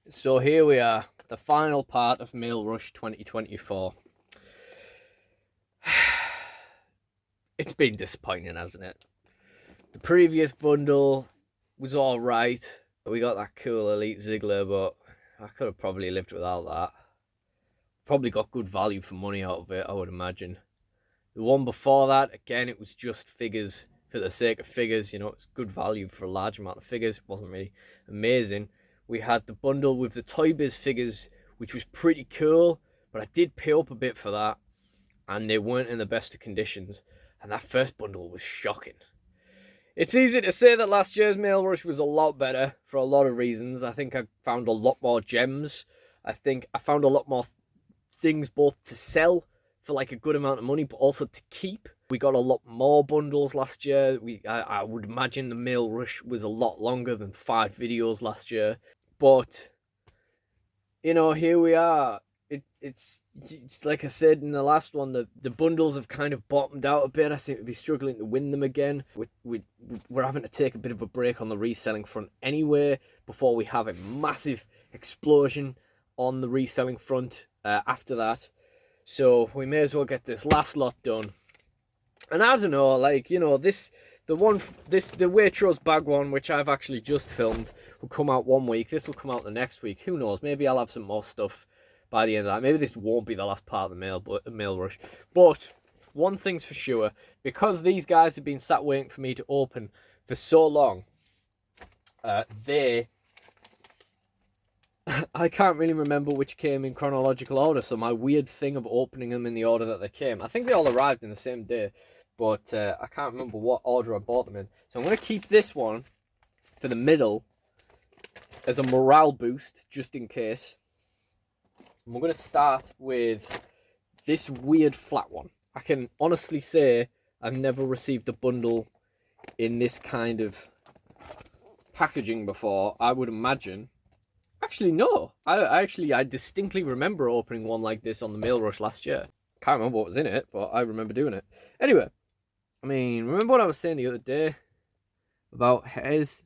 So here we are, the final part of Mail Rush 2024. It's been disappointing, hasn't it? The previous bundle was alright. We got that cool Elite Ziggler, but I could have probably lived without that. Probably got good value for money out of it, I would imagine. The one before that, again, it was just figures for the sake of figures. You know, it's good value for a large amount of figures. It wasn't really amazing. We had the bundle with the Toy Biz figures, which was pretty cool, but I did pay up a bit for that, and they weren't in the best of conditions. And that first bundle was shocking. It's easy to say that last year's Mail Rush was a lot better for a lot of reasons. I think I found a lot more gems. I think I found a lot more things both to sell for like a good amount of money, but also to keep. We got a lot more bundles last year. I would imagine the Mail Rush was a lot longer than 5 videos last year. But, you know, here we are. It's like I said in the last one, the bundles have kind of bottomed out a bit. I seem to be struggling to win them again. We're having to take a bit of a break on the reselling front anyway before we have a massive explosion on the reselling front after that. So we may as well get this last lot done. And I don't know, like, you know, the Waitrose bag one, which I've actually just filmed, will come out one week. This will come out the next week. Who knows? Maybe I'll have some more stuff by the end of that. Maybe this won't be the last part of the mail rush. But one thing's for sure, because these guys have been sat waiting for me to open for so long, I can't really remember which came in chronological order, so my weird thing of opening them in the order that they came, I think they all arrived in the same day, but I can't remember what order I bought them in. So I'm going to keep this one for the middle as a morale boost, just in case. And we're going to start with this weird flat one. I can honestly say I've never received a bundle in this kind of packaging before, I would imagine. Actually, no. I distinctly remember opening one like this on the Mail Rush last year. Can't remember what was in it, but I remember doing it. Anyway, I mean, remember what I was saying the other day about hairs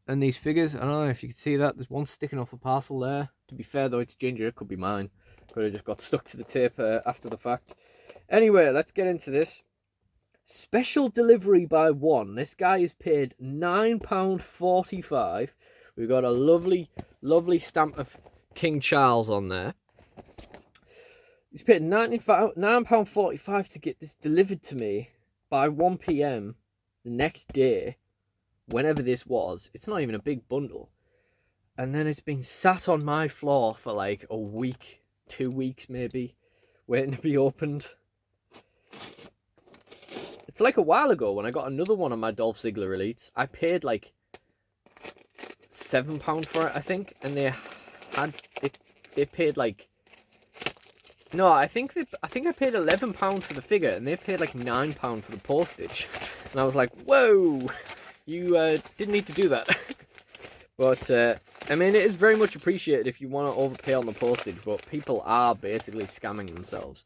and these figures? I don't know if you can see that. There's one sticking off the parcel there. To be fair, though, it's ginger. It could be mine. Could have just got stuck to the tape after the fact. Anyway, let's get into this. Special delivery by one. This guy is paid £9.45. We've got a lovely, lovely stamp of King Charles on there. He's paid £9.45 to get this delivered to me by 1 p.m. the next day, whenever this was. It's not even a big bundle. And then it's been sat on my floor for like a week, 2 weeks maybe, waiting to be opened. It's like a while ago when I got another one of my Dolph Ziggler Elites. I paid like £7 for it, I think, and they paid like, no, I think I paid £11 for the figure, and they paid like £9 for the postage, and I was like, whoa, you didn't need to do that. But I mean, it is very much appreciated if you want to overpay on the postage, but people are basically scamming themselves.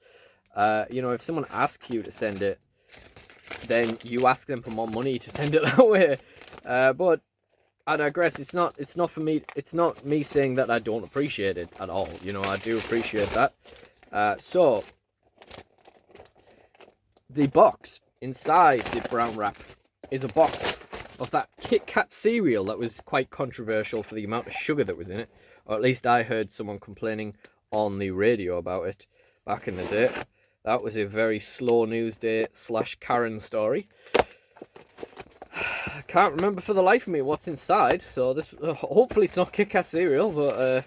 You know, if someone asks you to send it, then you ask them for more money to send it that way. But I digress. It's not for me. It's not me saying that I don't appreciate it at all. You know, I do appreciate that. So the box inside the brown wrap is a box of that Kit Kat cereal that was quite controversial for the amount of sugar that was in it, or at least I heard someone complaining on the radio about it back in the day. That was a very slow news day / Karen story. I can't remember for the life of me what's inside, so this hopefully it's not Kit Kat cereal, but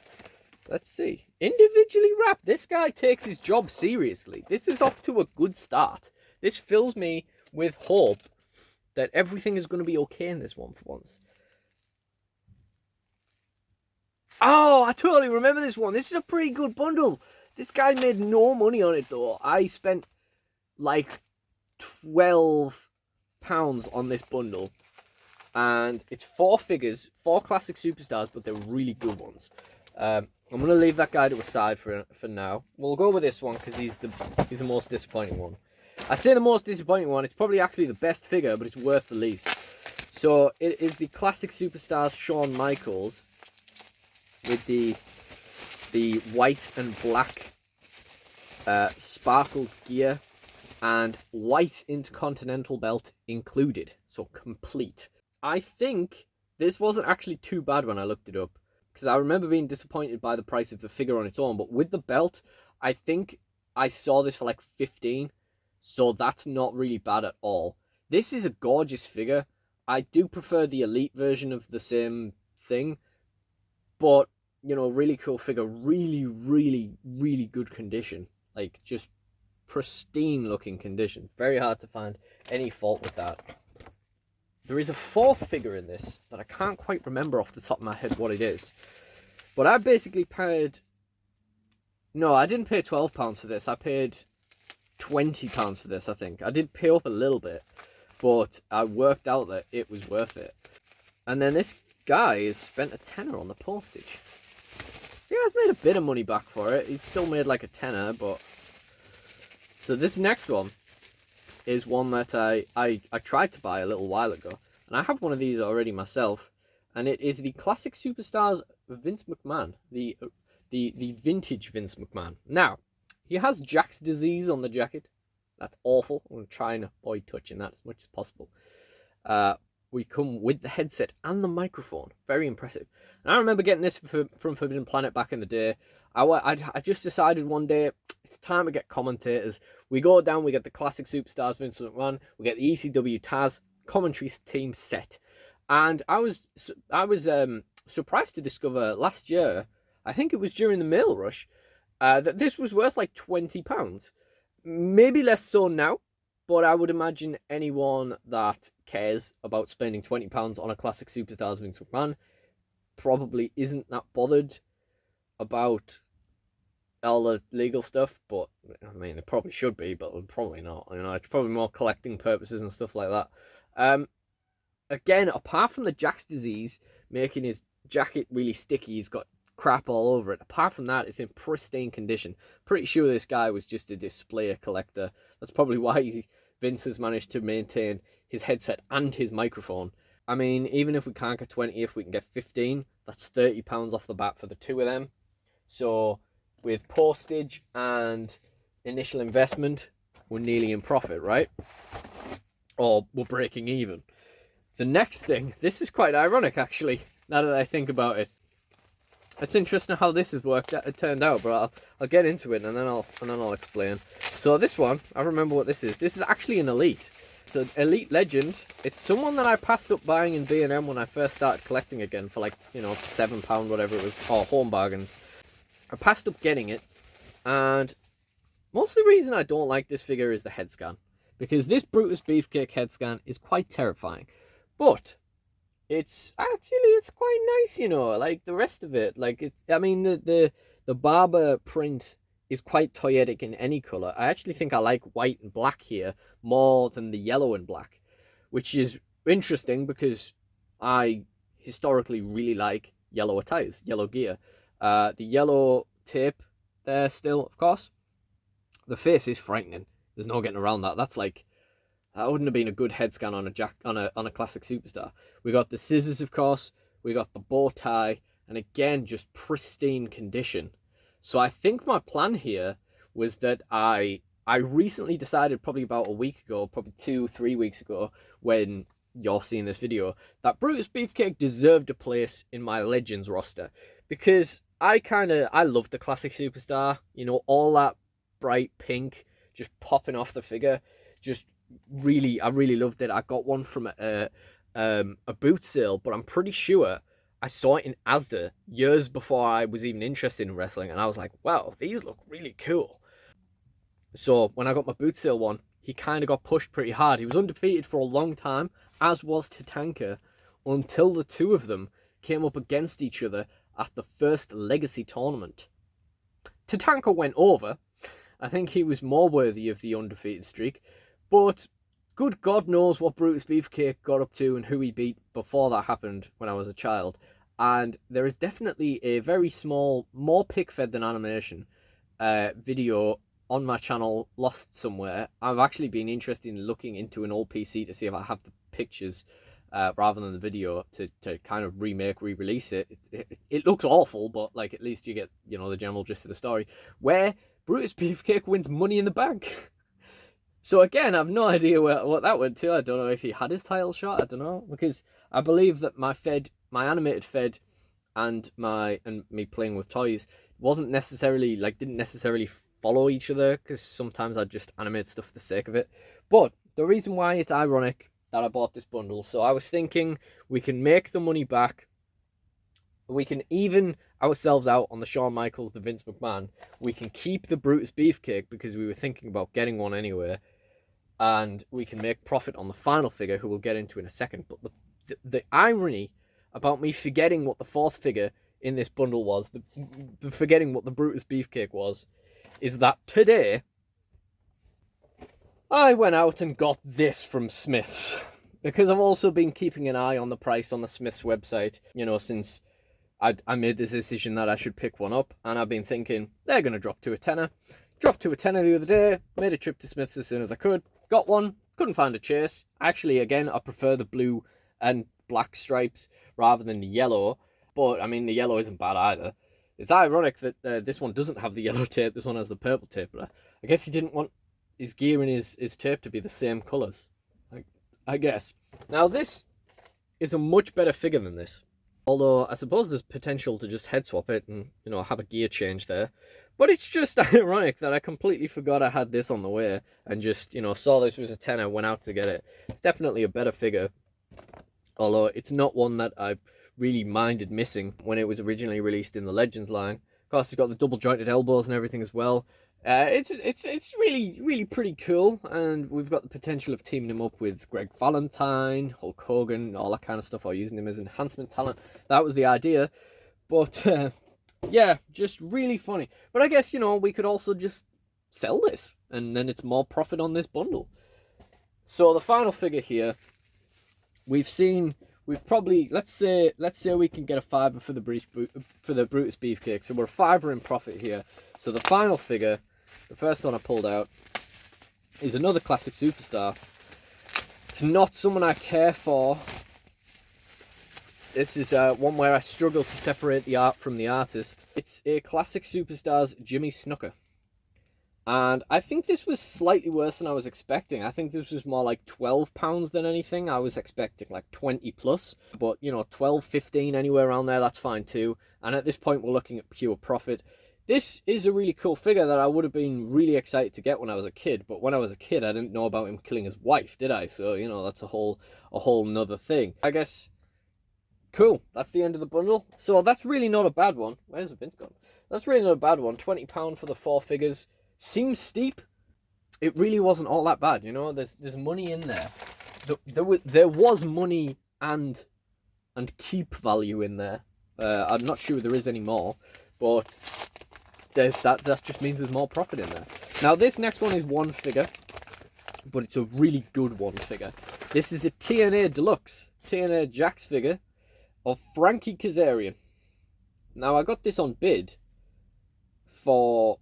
let's see. Individually wrapped. This guy takes his job seriously. This is off to a good start. This fills me with hope that everything is going to be okay in this one for once. Oh, I totally remember this one. This is a pretty good bundle. This guy made no money on it, though. I spent like £12 on this bundle. And it's 4 figures, 4 classic superstars, but they're really good ones. I'm going to leave that guy to a side for now. We'll go with this one because he's the most disappointing one. I say the most disappointing one. It's probably actually the best figure, but it's worth the least. So it is the classic superstars Shawn Michaels with the white and black sparkled gear and white intercontinental belt included, so complete. I think this wasn't actually too bad when I looked it up, because I remember being disappointed by the price of the figure on its own, but with the belt, I think I saw this for like 15, so that's not really bad at all. This is a gorgeous figure. I do prefer the Elite version of the same thing, but, you know, really cool figure, really, really, really good condition. Like, just pristine looking condition. Very hard to find any fault with that. There is a fourth figure in this that I can't quite remember off the top of my head what it is. But I basically paid... No, I didn't pay £12 for this. I paid £20 for this, I think. I did pay up a little bit, but I worked out that it was worth it. And then this guy has spent a tenner on the postage. So he has made a bit of money back for it. He's still made like a tenner, but... So this next one is one that I tried to buy a little while ago. And I have one of these already myself. And it is the Classic Superstars Vince McMahon. The vintage Vince McMahon. Now, he has Jakks disease on the jacket. That's awful. I'm going to try and avoid touching that as much as possible. We come with the headset and the microphone. Very impressive. And I remember getting this from Forbidden Planet back in the day. I just decided one day, it's time to get commentators. We go down, we get the Classic Superstars Vince McMahon, we get the ECW Taz commentary team set. And I was surprised to discover last year, I think it was during the mail rush, that this was worth like £20. Maybe less so now, but I would imagine anyone that cares about spending £20 on a Classic Superstars Vince McMahon probably isn't that bothered about all the legal stuff. But I mean, it probably should be, but probably not. You know, it's probably more collecting purposes and stuff like that. Again, apart from the Jakks disease making his jacket really sticky, he's got crap all over it. Apart from that, it's in pristine condition. Pretty sure this guy was just a display collector. That's probably why Vince has managed to maintain his headset and his microphone. I mean, even if we can't get 20, if we can get 15, that's £30 off the bat for the two of them. So with postage and initial investment, we're nearly in profit, right? Or we're breaking even. The next thing, this is quite ironic actually, now that I think about it. It's interesting how this has it turned out, but I'll get into it and then I'll explain. So this one, I remember what this is. This is actually an Elite. It's an Elite Legend. It's someone that I passed up buying in B&M when I first started collecting again for like, you know, £7, whatever it was, or home bargains. I passed up getting it, and most of the reason I don't like this figure is the head scan, because this Brutus Beefcake head scan is quite terrifying, but it's quite nice, you know, like the rest of it. Like, I mean, the barber print is quite toyetic in any colour. I actually think I like white and black here more than the yellow and black, which is interesting because I historically really like yellow attires, yellow gear. The yellow tape there still, of course. The face is frightening. There's no getting around that. That's like, that wouldn't have been a good head scan on a Classic Superstar. We got the scissors, of course. We got the bow tie, and again, just pristine condition. So I think my plan here was that I recently decided, probably about a week ago, probably 2-3 weeks ago, when you're seeing this video, that Brutus Beefcake deserved a place in my Legends roster, because I love the Classic Superstar. You know, all that bright pink just popping off the figure. Just really, I really loved it. I got one from a boot sale, but I'm pretty sure I saw it in Asda years before I was even interested in wrestling, and I was like, wow, these look really cool. So when I got my boot sale one, he kind of got pushed pretty hard. He was undefeated for a long time, as was Tatanka, until the two of them came up against each other at the first Legacy tournament. Tatanka went over. I think he was more worthy of the undefeated streak, but good God knows what Brutus Beefcake got up to and who he beat before that happened when I was a child. And there is definitely a very small, more pic-fed than animation, video on my channel lost somewhere. I've actually been interested in looking into an old PC to see if I have the pictures. rather than the video to kind of re-release it. It looks awful, but like at least you get, you know, the general gist of the story, where Brutus Beefcake wins Money in the Bank. So again, I've no idea what that went to. I don't know if he had his title shot. I don't know, because I believe that my animated Fed, and me playing with toys didn't necessarily follow each other, because sometimes I just animate stuff for the sake of it. But the reason why it's ironic that I bought this bundle, so I was thinking we can make the money back. We can even ourselves out on the Shawn Michaels, the Vince McMahon. We can keep the Brutus Beefcake because we were thinking about getting one anyway. And we can make profit on the final figure, who we'll get into in a second. But the irony about me forgetting what the fourth figure in this bundle was, the forgetting what the Brutus Beefcake was, is that today I went out and got this from Smith's. Because I've also been keeping an eye on the price on the Smith's website, you know, since I made this decision that I should pick one up, and I've been thinking they're going to drop to a tenner. Dropped to a tenner the other day, made a trip to Smith's as soon as I could, got one, couldn't find a chase. Actually, again, I prefer the blue and black stripes rather than the yellow, but I mean, the yellow isn't bad either. It's ironic that this one doesn't have the yellow tape, this one has the purple tape, but I guess he didn't want his gear and his tape to be the same colours, I guess. Now, this is a much better figure than this. Although, I suppose there's potential to just head swap it and, you know, have a gear change there. But it's just ironic that I completely forgot I had this on the way and just, you know, saw this was a tenner, went out to get it. It's definitely a better figure. Although, it's not one that I really minded missing when it was originally released in the Legends line. Of course, it's got the double jointed elbows and everything as well. It's really pretty cool, and we've got the potential of teaming him up with Greg Valentine, Hulk Hogan, all that kind of stuff, or using him as enhancement talent. That was the idea, but yeah, just really funny. But I guess, you know, we could also just sell this, and then it's more profit on this bundle. So the final figure here, we've probably, let's say we can get a $5 for the Brutus Beefcake, so we're a $5 in profit here. So the final figure, the first one I pulled out, is another classic superstar. It's not someone I care for. This is one where I struggle to separate the art from the artist. It's a classic superstar's Jimmy Snuka. And I think this was slightly worse than I was expecting. I think this was more like £12 than anything. I was expecting like 20 plus. But, you know, 12, 15, anywhere around there, that's fine too. And at this point, we're looking at pure profit. This is a really cool figure that I would have been really excited to get when I was a kid. But when I was a kid, I didn't know about him killing his wife, did I? So, you know, that's a whole nother thing. I guess, cool. That's the end of the bundle. So that's really not a bad one. Where's the Vince gone? That's really not a bad one. £20 for the 4 figures. Seems steep. It really wasn't all that bad, you know. There's money in there. There was money and keep value in there. I'm not sure there is any more, but that just means there's more profit in there. Now this next one is one figure, but it's a really good one figure. This is a TNA Deluxe, TNA Jakks figure of Frankie Kazarian. Now I got this on bid for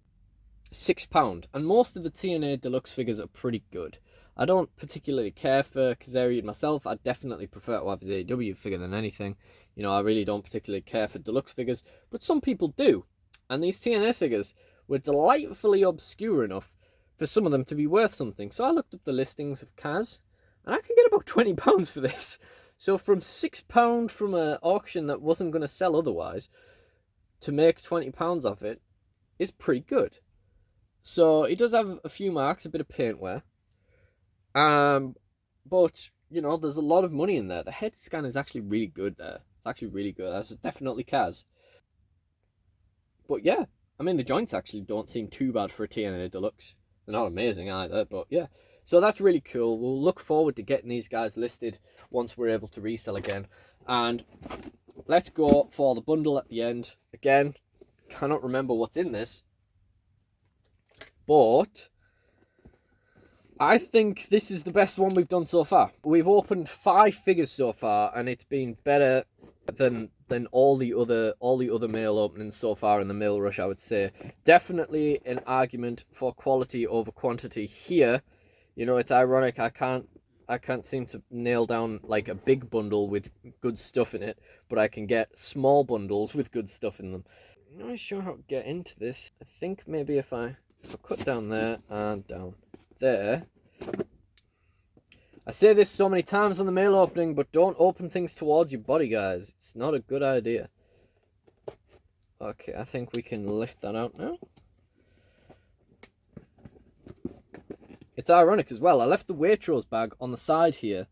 £6, and most of the TNA Deluxe figures are pretty good. I don't particularly care for Kazarian myself. I definitely prefer to have his AEW figure than anything. You know, I really don't particularly care for Deluxe figures, but some people do. And these TNA figures were delightfully obscure enough for some of them to be worth something. So I looked up the listings of Kaz, and I can get about £20 for this. So from £6 from an auction that wasn't going to sell otherwise, to make £20 off it is pretty good. So he does have a few marks, a bit of paint wear. But, you know, there's a lot of money in there. The head scan is actually really good there. It's actually really good. That's definitely Kaz. But yeah, I mean, the joints actually don't seem too bad for a TNA Deluxe. They're not amazing either, but yeah. So that's really cool. We'll look forward to getting these guys listed once we're able to resell again. And let's go for the bundle at the end. Again, cannot remember what's in this. But I think this is the best one we've done so far. We've opened 5 figures so far, and it's been better than all the other mail openings so far in the mail rush, I would say. Definitely an argument for quality over quantity here. You know, it's ironic I can't I can't seem to nail down like a big bundle with good stuff in it, but I can get small bundles with good stuff in them. I'm not sure how to get into this. I think maybe if I cut down there and down there. I say this so many times on the mail opening, but don't open things towards your body, guys. It's not a good idea. Okay, I think we can lift that out now. It's ironic as well. I left the Waitrose bag on the side here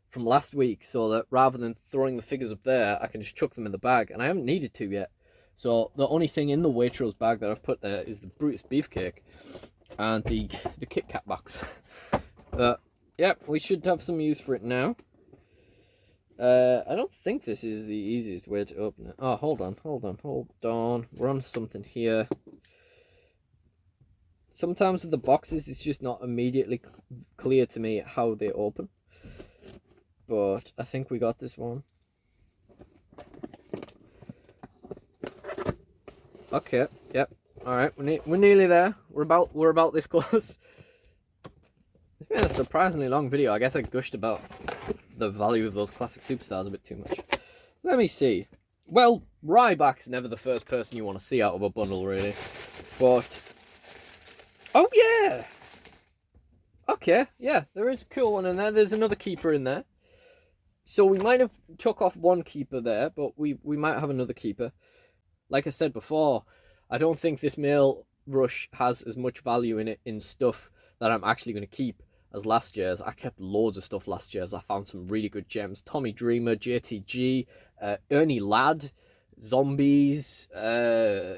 from last week so that rather than throwing the figures up there, I can just chuck them in the bag. And I haven't needed to yet. So the only thing in the Waitrose bag that I've put there is the Brutus Beefcake and the Kit Kat box. Yeah, we should have some use for it now. I don't think this is the easiest way to open it. Oh, hold on. We're on something here. Sometimes with the boxes, it's just not immediately clear to me how they open. But I think we got this one. Okay, yep. Alright, we're nearly there. We're about this close. It's been a surprisingly long video. I guess I gushed about the value of those classic superstars a bit too much. Let me see. Well, Ryback's never the first person you want to see out of a bundle, really. But... oh, yeah! Okay, yeah, there is a cool one in there. There's another keeper in there. So we might have took off one keeper there, but we might have another keeper. Like I said before, I don't think this mail rush has as much value in it in stuff that I'm actually going to keep as last year's. I kept loads of stuff last year's. I found some really good gems. Tommy Dreamer, JTG, Ernie Ladd, Zombies, I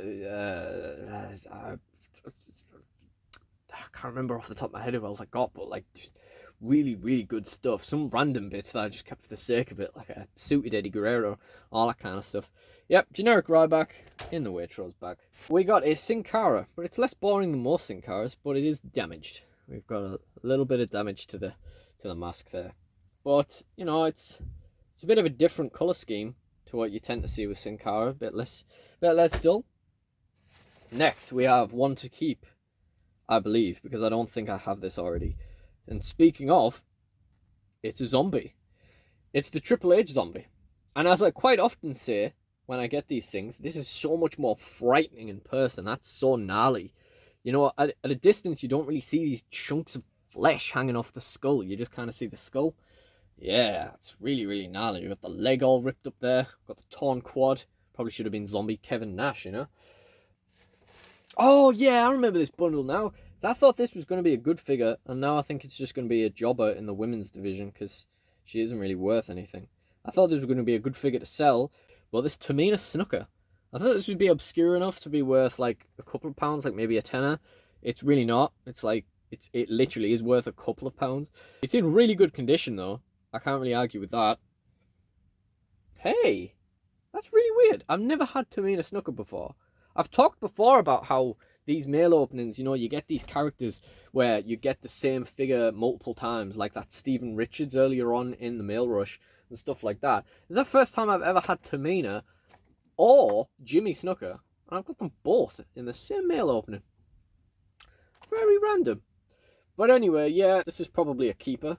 can't remember off the top of my head who else I got, but like just really, really good stuff. Some random bits that I just kept for the sake of it, like a suited Eddie Guerrero, all that kind of stuff. Yep, generic Ryback in the Waitrose bag. We got a Sin Cara, but it's less boring than most Sin Caras, but it is damaged. We've got a little bit of damage to the mask there. But, you know, it's a bit of a different colour scheme to what you tend to see with Sin Cara, a bit less dull. Next, we have one to keep, I believe, because I don't think I have this already. And speaking of, it's a zombie. It's the Triple H zombie. And as I quite often say when I get these things, this is so much more frightening in person. That's so gnarly. You know, at a distance, you don't really see these chunks of flesh hanging off the skull. You just kind of see the skull. Yeah, it's really, really gnarly. You've got the leg all ripped up there. Got the torn quad. Probably should have been zombie Kevin Nash, you know. Oh, yeah, I remember this bundle now. So I thought this was going to be a good figure, and now I think it's just going to be a jobber in the women's division, because she isn't really worth anything. I thought this was going to be a good figure to sell, but this Tamina Snuka, I thought this would be obscure enough to be worth like a couple of pounds, like maybe a tenner. It's really not. It's like, it literally is worth a couple of pounds. It's in really good condition, though. I can't really argue with that. Hey, that's really weird. I've never had Tamina Snuka before. I've talked before about how these mail openings, you know, you get these characters where you get the same figure multiple times, like that Stephen Richards earlier on in the mail rush and stuff like that. It's the first time I've ever had Tamina or Jimmy Snuka, and I've got them both in the same mail opening. Very random. But anyway, yeah, this is probably a keeper,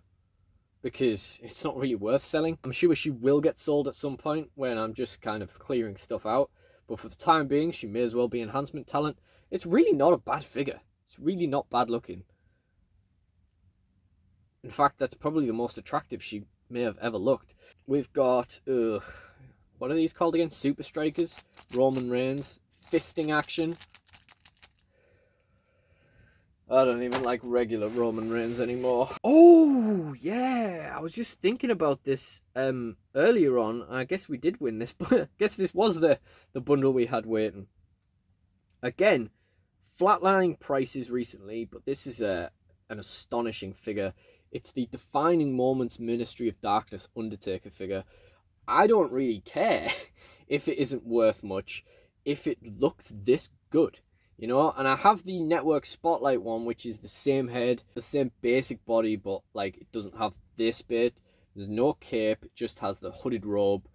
because it's not really worth selling. I'm sure she will get sold at some point when I'm just kind of clearing stuff out. But for the time being, she may as well be enhancement talent. It's really not a bad figure. It's really not bad looking. In fact, that's probably the most attractive she may have ever looked. We've got, what are these called again? Super Strikers, Roman Reigns, fisting action. I don't even like regular Roman Reigns anymore. Oh, yeah. I was just thinking about this earlier on. I guess we did win this, but I guess this was the bundle we had waiting. Again, flatlining prices recently, but this is an astonishing figure. It's the Defining Moments Ministry of Darkness Undertaker figure. I don't really care if it isn't worth much, if it looks this good. You know, and I have the Network Spotlight one, which is the same head, the same basic body, but like it doesn't have this bit. There's no cape, it just has the hooded robe,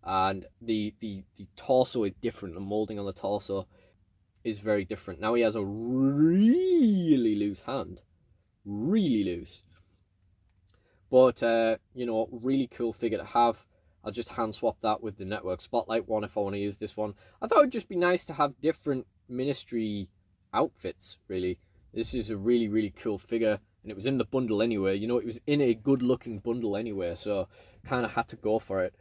and the torso is different. The molding on the torso is very different. Now he has a really loose hand, really loose. But, you know, really cool figure to have. I'll just hand swap that with the Network Spotlight one if I want to use this one. I thought it'd just be nice to have different Ministry outfits, really. This is a really, really cool figure, and it was in the bundle anyway. You know, it was in a good-looking bundle anyway, so kind of had to go for it.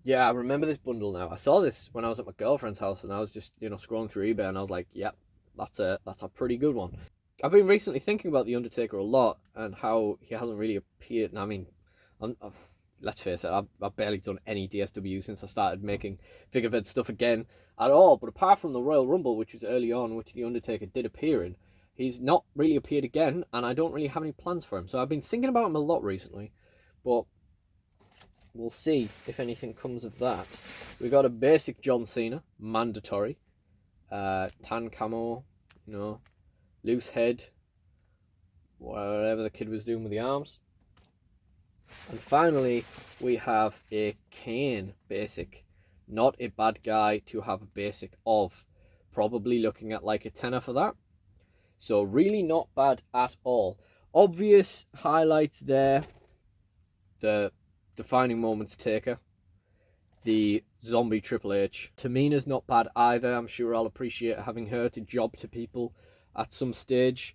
Yeah, I remember this bundle now. I saw this when I was at my girlfriend's house, and I was just, you know, scrolling through eBay, and I was like, yep, that's a pretty good one. I've been recently thinking about The Undertaker a lot, and how he hasn't really appeared. And I mean, let's face it, I've barely done any DSW since I started making figure fed stuff again at all. But apart from the Royal Rumble, which was early on, which The Undertaker did appear in, he's not really appeared again, and I don't really have any plans for him. So I've been thinking about him a lot recently, but we'll see if anything comes of that. We got a basic John Cena, mandatory, tan camo, you know, loose head, whatever the kid was doing with the arms. And finally, we have a Kane basic. Not a bad guy to have a basic of. Probably looking at like a tenner for that. So really not bad at all. Obvious highlights there. The defining moments taker. The zombie Triple H. Tamina's not bad either. I'm sure I'll appreciate having her to job to people at some stage.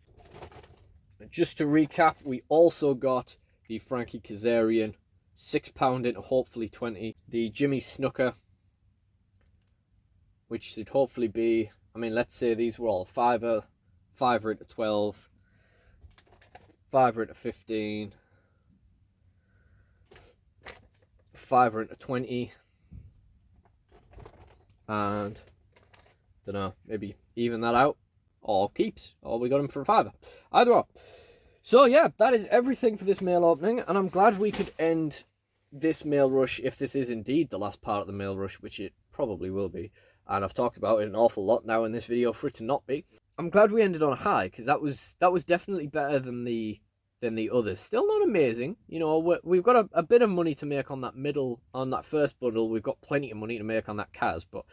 Just to recap, we also got the Frankie Kazarian, £6 into hopefully 20. The Jimmy Snuka, which should hopefully be, I mean, let's say these were all fiver into 12, fiver into 15, fiver into 20, and don't know, maybe even that out, or keeps, or we got him for a fiver. Either or. So yeah, that is everything for this mail opening, and I'm glad we could end this mail rush, if this is indeed the last part of the mail rush, which it probably will be, and I've talked about it an awful lot now in this video for it to not be. I'm glad we ended on a high, because that was definitely better than the others. Still not amazing, you know. We've got a bit of money to make on that first bundle. We've got plenty of money to make on that Kaz, but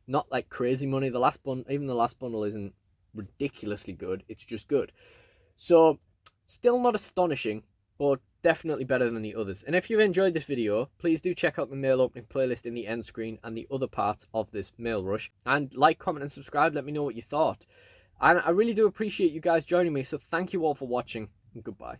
not like crazy money. Even the last bundle isn't ridiculously good. It's just good. So still not astonishing, but definitely better than the others. And if you've enjoyed this video, please do check out the mail opening playlist in the end screen and the other parts of this mail rush. And like, comment, and subscribe. Let me know what you thought. And I really do appreciate you guys joining me, so thank you all for watching, and goodbye.